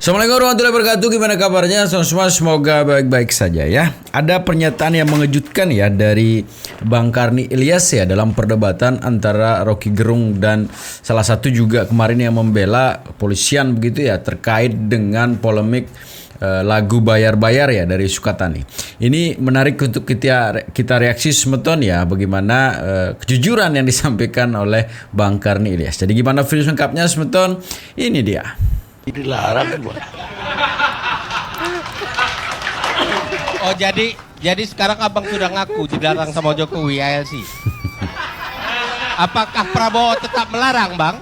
Assalamualaikum warahmatullahi wabarakatuh. Gimana kabarnya semua? Semoga baik-baik saja ya. Ada pernyataan yang mengejutkan ya dari Bang Karni Ilyas ya dalam perdebatan antara Rocky Gerung dan salah satu juga kemarin yang membela kepolisian begitu ya terkait dengan polemik lagu Bayar-Bayar ya dari Sukatani. Ini menarik untuk kita reaksi semeton ya bagaimana kejujuran yang disampaikan oleh Bang Karni Ilyas. Jadi gimana video lengkapnya semeton? Ini dia. Dilarang Bang. Oh jadi sekarang abang sudah ngaku dilarang sama Jokowi ALC. Apakah Prabowo tetap melarang, Bang?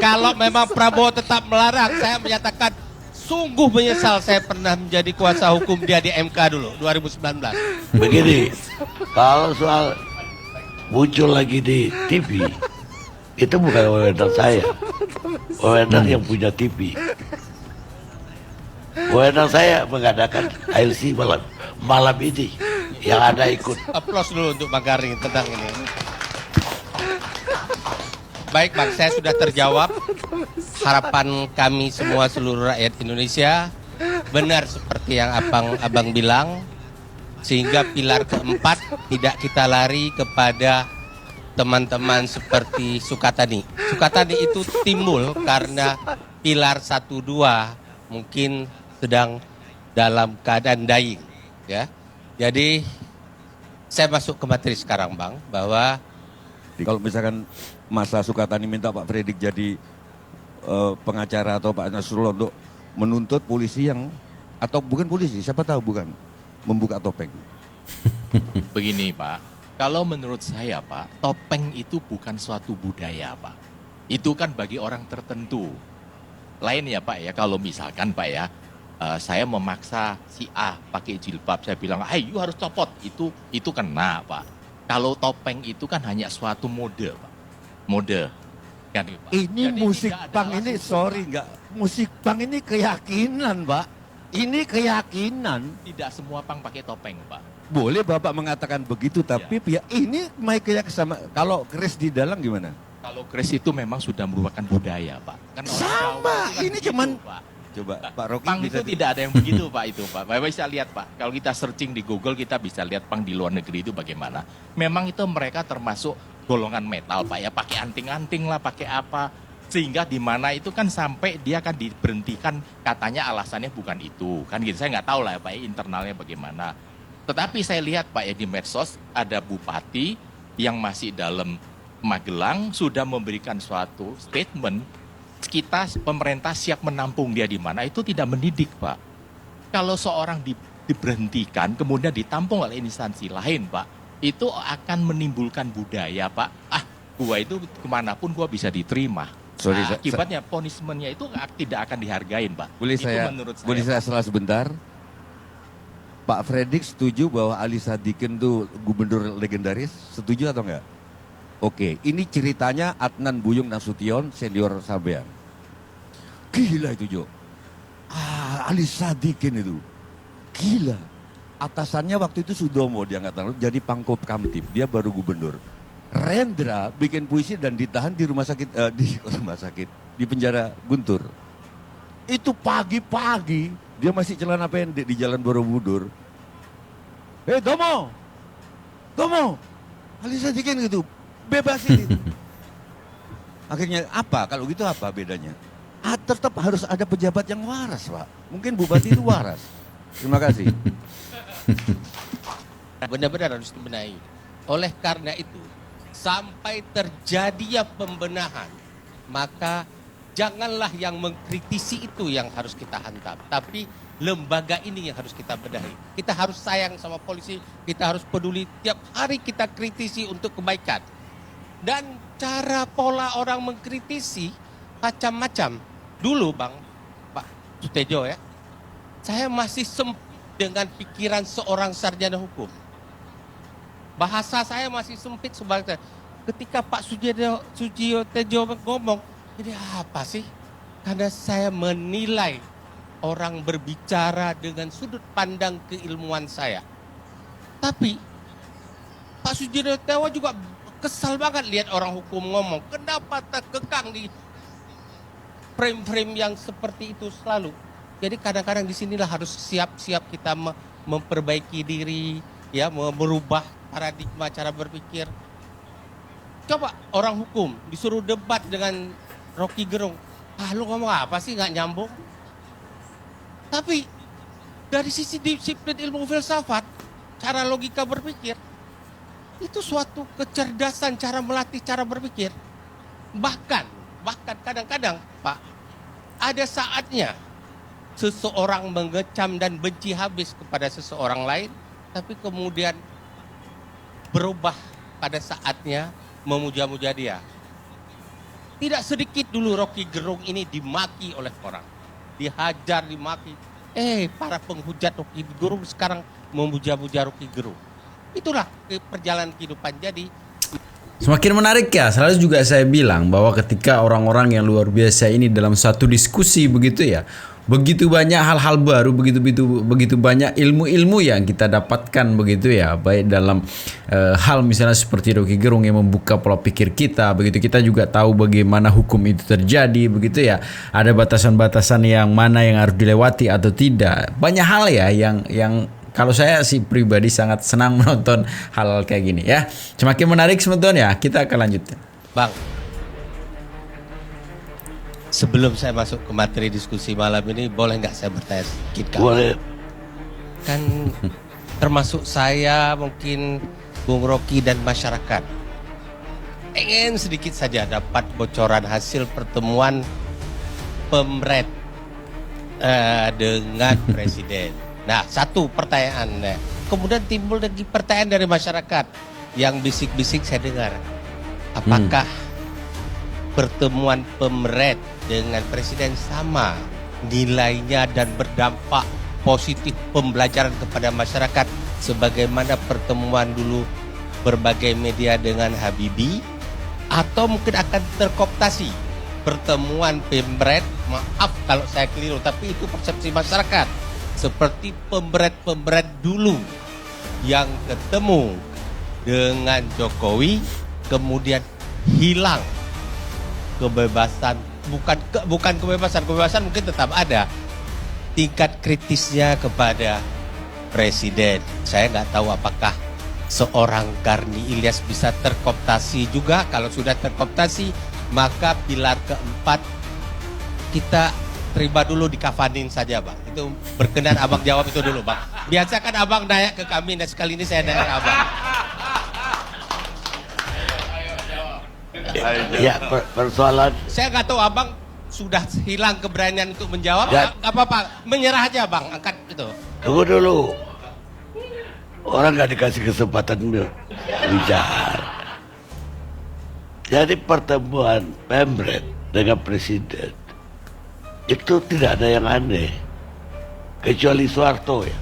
Kalau memang Prabowo tetap melarang, saya menyatakan sungguh menyesal saya pernah menjadi kuasa hukum dia di MK dulu 2019. Begini, kalau soal muncul lagi di TV, itu bukan wewenang saya, wewenang yang punya TV. Wewenang saya mengadakan ALC malam ini, yang ada ikut. Aplaus dulu untuk Bang Garing tentang ini. Baik Bang, saya sudah terjawab. Harapan kami semua seluruh rakyat Indonesia benar seperti yang abang bilang, sehingga pilar keempat tidak kita lari kepada teman-teman seperti Sukatani. Sukatani itu timbul karena pilar 1-2 mungkin sedang dalam keadaan dying ya. Jadi saya masuk ke materi sekarang Bang, bahwa kalau misalkan masa Sukatani minta Pak Fredrik jadi pengacara atau Pak Nasrullah untuk menuntut polisi yang, atau bukan polisi, siapa tahu bukan, membuka topeng. Begini Pak, kalau menurut saya Pak, topeng itu bukan suatu budaya Pak. Itu kan bagi orang tertentu. Lain ya Pak ya, kalau misalkan Pak ya, saya memaksa si A pakai jilbab, saya bilang, you harus copot, itu kena Pak. Kalau topeng itu kan hanya suatu mode Pak, mode. Kan, Pak. Ini Jadi musik tidak ada punk ini, langsung, sorry enggak, musik punk ini keyakinan Pak. Ini keyakinan. Tidak semua pang pakai topeng Pak. Boleh Bapak mengatakan begitu, tapi ya ini keyakinan sama. Kalau keris di dalam gimana? Kalau keris itu memang sudah merupakan budaya Pak. Kan orang Sama, Jawa itu kan ini begitu, cuman Pak. Coba Pak Rocky Pang bisa itu tidak ada yang begitu Pak itu Pak. Bapak bisa lihat Pak. Kalau kita searching di Google kita bisa lihat pang di luar negeri itu bagaimana. Memang itu mereka termasuk golongan metal Pak ya. Pakai anting-anting lah, pakai apa. Sehingga di mana itu kan sampai dia akan diberhentikan, katanya alasannya bukan itu. Kan gitu. Saya nggak tahu lah Pak ya, internalnya bagaimana. Tetapi saya lihat Pak ya di medsos ada bupati yang masih dalam Magelang sudah memberikan suatu statement, kita pemerintah siap menampung dia di mana, itu tidak mendidik Pak. Kalau seorang diberhentikan kemudian ditampung oleh instansi lain Pak, itu akan menimbulkan budaya Pak, gua itu kemanapun gua bisa diterima. Sorry, Akibatnya punishment-nya itu tidak akan dihargain Pak. Boleh Itu saya, menurut saya, boleh saya Pak. salah sebentar? Pak Fredrik setuju bahwa Ali Sadikin itu gubernur legendaris? Setuju atau enggak? Oke, ini ceritanya Adnan Buyung Nasution, senior sampean. Gila itu Jo. Ali Sadikin itu. Gila. Atasannya waktu itu Sudomo di angkatan laut jadi Pangkop Kamtib. Dia baru gubernur. Rendra bikin puisi dan ditahan di rumah sakit, di penjara Guntur. Itu pagi-pagi dia masih celana pendek di Jalan Borobudur. Tomo, Ali Sadikin gitu, bebasin. Akhirnya apa? Kalau gitu apa bedanya? Tetap harus ada pejabat yang waras Pak. Mungkin bupati itu waras. Terima kasih. benar-benar harus dibenahi. Oleh karena itu, sampai terjadinya pembenahan, maka janganlah yang mengkritisi itu yang harus kita hantam, tapi lembaga ini yang harus kita benahi. Kita harus sayang sama polisi, kita harus peduli, tiap hari kita kritisi untuk kebaikan. Dan cara pola orang mengkritisi macam-macam. Dulu Pak Sutejo ya, saya masih sempit dengan pikiran seorang sarjana hukum. Bahasa saya masih sempit sebagai ketika Pak Sujiyo Tejo ngomong, ini apa sih? Karena saya menilai orang berbicara dengan sudut pandang keilmuan saya. Tapi Pak Sujiyo Tejo juga kesal banget lihat orang hukum ngomong, kenapa terkekang di frame-frame yang seperti itu selalu. Jadi kadang-kadang di sinilah harus siap-siap kita memperbaiki diri, ya, merubah paradigma cara berpikir. Coba orang hukum disuruh debat dengan Rocky Gerung, lu ngomong apa sih, nggak nyambung. Tapi dari sisi disiplin ilmu filsafat, cara logika berpikir, itu suatu kecerdasan cara melatih cara berpikir. Bahkan kadang-kadang, Pak, ada saatnya seseorang mengecam dan benci habis kepada seseorang lain, tapi kemudian berubah pada saatnya memuja-muja dia. Tidak sedikit dulu Rocky Gerung ini dimaki oleh orang, dihajar, dimaki. Para penghujat Rocky Gerung sekarang memuja-muja Rocky Gerung. Itulah perjalanan kehidupan. Jadi Semakin menarik ya, selalu juga saya bilang bahwa ketika orang-orang yang luar biasa ini dalam satu diskusi begitu ya, begitu banyak hal-hal baru, begitu banyak ilmu-ilmu yang kita dapatkan begitu ya, baik dalam hal misalnya seperti Rocky Gerung yang membuka pola pikir kita, begitu kita juga tahu bagaimana hukum itu terjadi begitu ya, ada batasan-batasan yang mana yang harus dilewati atau tidak, banyak hal ya yang kalau saya sih pribadi sangat senang menonton hal kayak gini ya. Semakin menarik sebetulnya ya, kita akan lanjutkan. Bang, sebelum saya masuk ke materi diskusi malam ini, boleh nggak saya bertanya sedikit, Kak? Boleh. Kan termasuk saya, mungkin Bung Rocky dan masyarakat, ingin sedikit saja dapat bocoran hasil pertemuan Pemret dengan Presiden. Nah, satu pertanyaan. Kemudian timbul lagi pertanyaan dari masyarakat yang bisik-bisik saya dengar. Apakah pertemuan Pemret dengan Presiden sama nilainya dan berdampak positif pembelajaran kepada masyarakat sebagaimana pertemuan dulu berbagai media dengan Habibie, atau mungkin akan terkooptasi pertemuan Pemret, maaf kalau saya keliru, tapi itu persepsi masyarakat, seperti pemret dulu yang ketemu dengan Jokowi kemudian hilang kebebasan, bukan kebebasan mungkin tetap ada, tingkat kritisnya kepada Presiden. Saya nggak tahu apakah seorang Karni Ilyas bisa terkooptasi juga. Kalau sudah terkooptasi, maka pilar keempat kita terima dulu, dikafanin saja, Bang. Itu berkenan Abang jawab itu dulu, Bang. Biasa kan Abang nanya ke kami, dan sekali ini saya nanya ke Abang. Ya, persoalan Saya nggak tahu Abang sudah hilang keberanian untuk menjawab. Ya. Nggak apa-apa, menyerah aja, Bang. Angkat itu. tunggu dulu. Orang nggak dikasih kesempatan bicara. Jadi pertemuan Pemret dengan Presiden itu tidak ada yang aneh, kecuali Soeharto ya.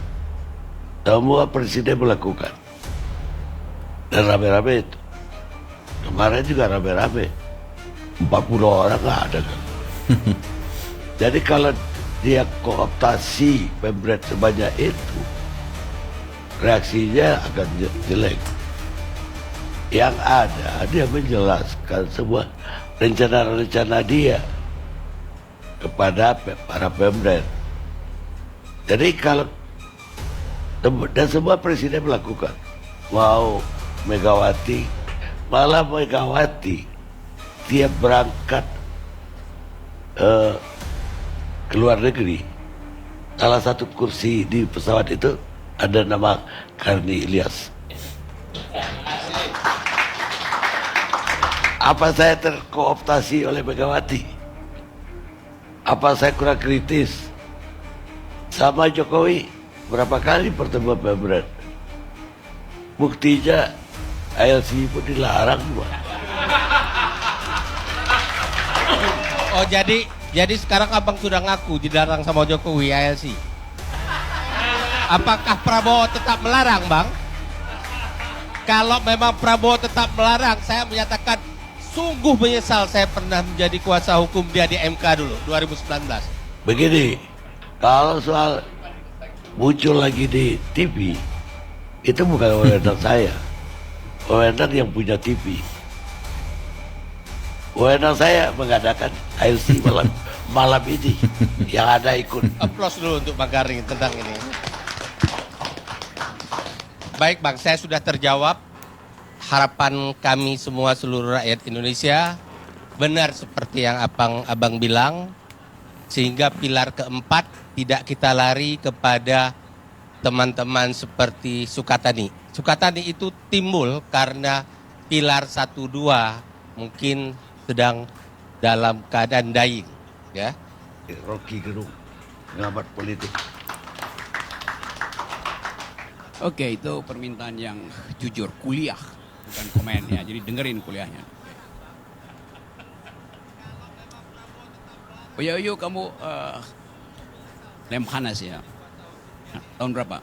Semua presiden melakukan, dan rame-rame itu. Kemarin juga rame-rame, 40 orang nggak ada kan. Jadi kalau dia kooptasi Pemret sebanyak itu, reaksinya akan jelek. Yang ada, dia menjelaskan semua rencana-rencana dia kepada para Pemret. Jadi kalau dan semua presiden melakukan, wow, Megawati, malah Megawati tiap berangkat ke luar negeri, salah satu kursi di pesawat itu ada nama Karni Ilyas. Apa saya terkooptasi oleh Megawati? Apa saya kurang kritis? Sama Jokowi berapa kali pertemuan Pemret? Buktinya ILC pun dilarang. Oh, jadi sekarang Abang sudah ngaku dilarang sama Jokowi ILC. Apakah Prabowo tetap melarang, Bang? Kalau memang Prabowo tetap melarang, saya menyatakan sungguh menyesal saya pernah menjadi kuasa hukum dia di MK dulu, 2019. Begini, kalau soal muncul lagi di TV, itu bukan wewenang saya. Wewenang yang punya TV. Wewenang saya mengadakan ILC malam malam ini yang ada ikut. Aplaus dulu untuk Bang Garing tentang ini. Baik Bang, saya sudah terjawab. Harapan kami semua seluruh rakyat Indonesia benar seperti yang abang bilang, sehingga pilar keempat tidak kita lari kepada teman-teman seperti Sukatani. Sukatani itu timbul karena pilar 1, 2 mungkin sedang dalam keadaan dying, ya. Rocky Gerung, pengamat politik. Oke, itu permintaan yang jujur, kuliah, bukan komen ya. Jadi dengerin kuliahnya. Oh ya, yuk kamu Lemhanas ya. Nah, tahun berapa?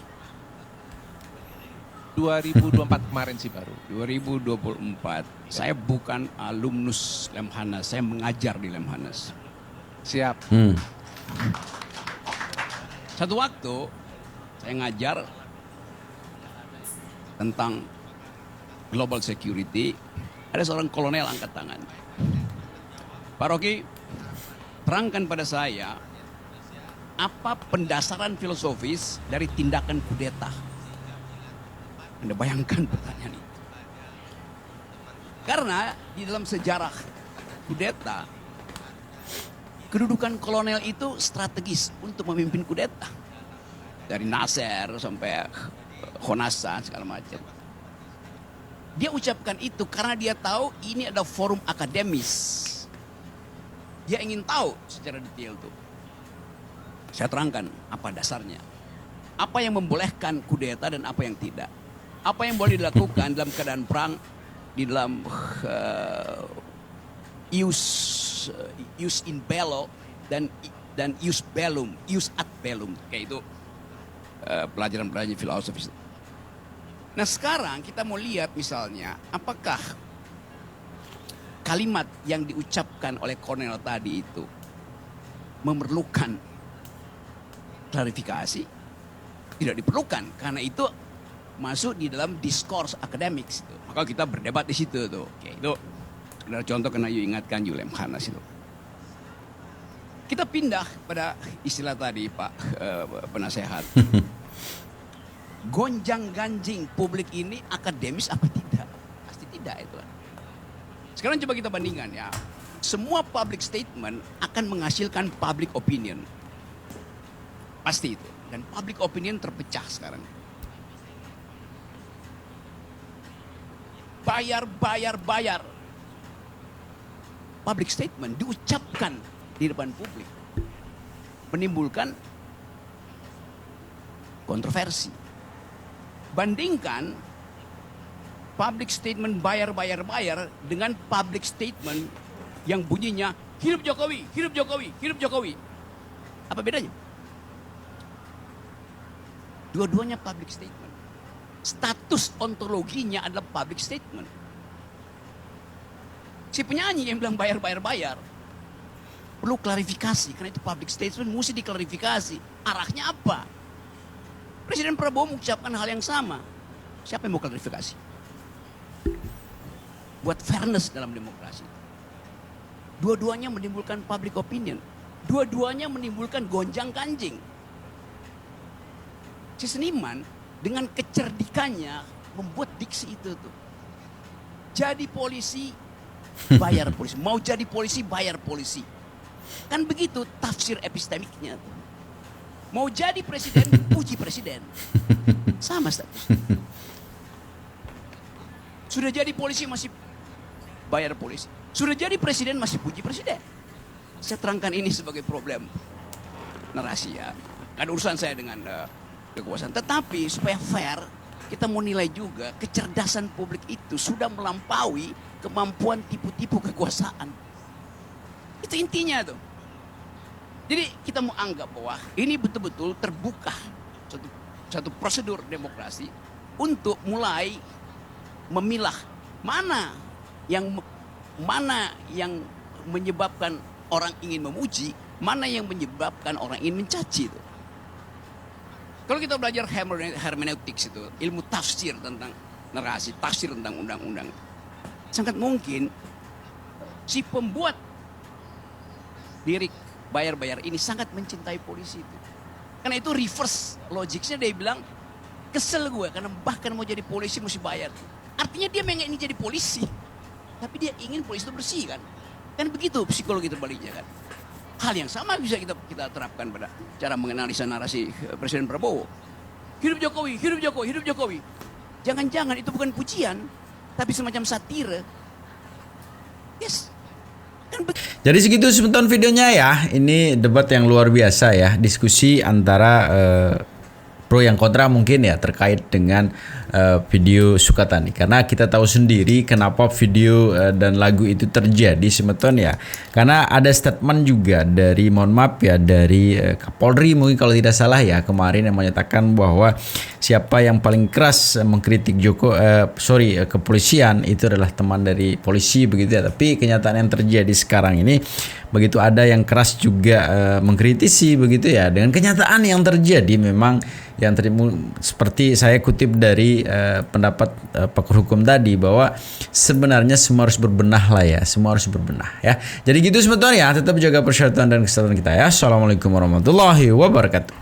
2024 kemarin sih baru. 2024. Saya bukan alumnus Lemhanas, saya mengajar di Lemhanas. Siap. Satu waktu saya ngajar tentang global security, ada seorang kolonel angkat tangan. Pak Rocky, terangkan pada saya apa pendasaran filosofis dari tindakan kudeta. Anda bayangkan pertanyaan itu. Karena di dalam sejarah kudeta, kedudukan kolonel itu strategis untuk memimpin kudeta. Dari Nasser sampai Khonasa segala macam. Dia ucapkan itu karena dia tahu ini ada forum akademis. Dia ingin tahu secara detail tuh. Saya terangkan apa dasarnya. Apa yang membolehkan kudeta dan apa yang tidak. Apa yang boleh dilakukan dalam keadaan perang, di dalam use in bello dan use bellum, use ad bellum, kayak itu pelajaran-pelajaran filosofis. Nah sekarang kita mau lihat misalnya apakah kalimat yang diucapkan oleh Cornel tadi itu memerlukan klarifikasi? Tidak diperlukan, karena itu masuk di dalam diskurs akademik itu. Maka kita berdebat di situ tuh. Oke, itu adalah contoh karena you ingatkan Lemhanas itu. Kita pindah pada istilah tadi Pak penasehat. Gonjang-ganjing publik ini akademis apa tidak? Pasti tidak itu. Sekarang coba kita bandingkan ya. Semua public statement akan menghasilkan public opinion. Pasti itu. Dan public opinion terpecah sekarang. Bayar. Public statement diucapkan di depan publik. Menimbulkan kontroversi. Bandingkan public statement bayar dengan public statement yang bunyinya hidup Jokowi, hidup Jokowi, hidup Jokowi. Apa bedanya? Dua-duanya public statement. Status ontologinya adalah public statement. Si penyanyi yang bilang bayar perlu klarifikasi karena itu public statement mesti diklarifikasi. Arahnya apa? Presiden Prabowo mengucapkan hal yang sama. Siapa yang mau klarifikasi? Buat fairness dalam demokrasi. Dua-duanya menimbulkan public opinion. Dua-duanya menimbulkan gonjang-ganjing. Si seniman dengan kecerdikannya membuat diksi itu tuh. Jadi polisi, bayar polisi. Mau jadi polisi, bayar polisi. Kan begitu tafsir epistemiknya tuh. Mau jadi presiden, puji presiden. Sama status. Sudah jadi polisi masih bayar polisi. Sudah jadi presiden masih puji presiden. Saya terangkan ini sebagai problem narasi ya. Ada urusan saya dengan kekuasaan. Tetapi supaya fair, kita mau nilai juga kecerdasan publik itu sudah melampaui kemampuan tipu-tipu kekuasaan. Itu intinya tuh. Jadi kita mau anggap bahwa ini betul-betul terbuka satu prosedur demokrasi untuk mulai memilah mana yang menyebabkan orang ingin memuji, mana yang menyebabkan orang ingin mencaci itu. Kalau kita belajar hermeneutics itu, ilmu tafsir tentang narasi, tafsir tentang undang-undang, sangat mungkin si pembuat lirik bayar ini sangat mencintai polisi itu. Karena itu reverse logicnya, dia bilang kesel gue karena bahkan mau jadi polisi mesti bayar. Artinya dia memang ingin jadi polisi, tapi dia ingin polisi itu bersih kan. Kan begitu psikologi terbaliknya kan. Hal yang sama bisa kita terapkan pada cara menganalisa narasi Presiden Prabowo. Hidup Jokowi, hidup Jokowi, hidup Jokowi. Jangan-jangan itu bukan pujian, tapi semacam satire. Yes. Kan Jadi segitu sebentar videonya ya. Ini debat yang luar biasa ya. Diskusi antara pro yang kontra mungkin ya terkait dengan video Sukatani. Karena kita tahu sendiri kenapa video dan lagu itu terjadi semeton ya. Karena ada statement juga dari, mohon maaf ya, dari Kapolri mungkin kalau tidak salah ya kemarin, yang menyatakan bahwa siapa yang paling keras mengkritik kepolisian itu adalah teman dari polisi begitu ya. Tapi kenyataan yang terjadi sekarang ini begitu ada yang keras juga mengkritisi begitu ya. Dengan kenyataan yang terjadi memang yang seperti saya kutip dari pendapat pakar hukum tadi, bahwa sebenarnya semua harus berbenah lah ya, semua harus berbenah ya. Jadi gitu sebentar ya, tetap jaga persyaratan dan kesehatan kita ya. Assalamualaikum warahmatullahi wabarakatuh.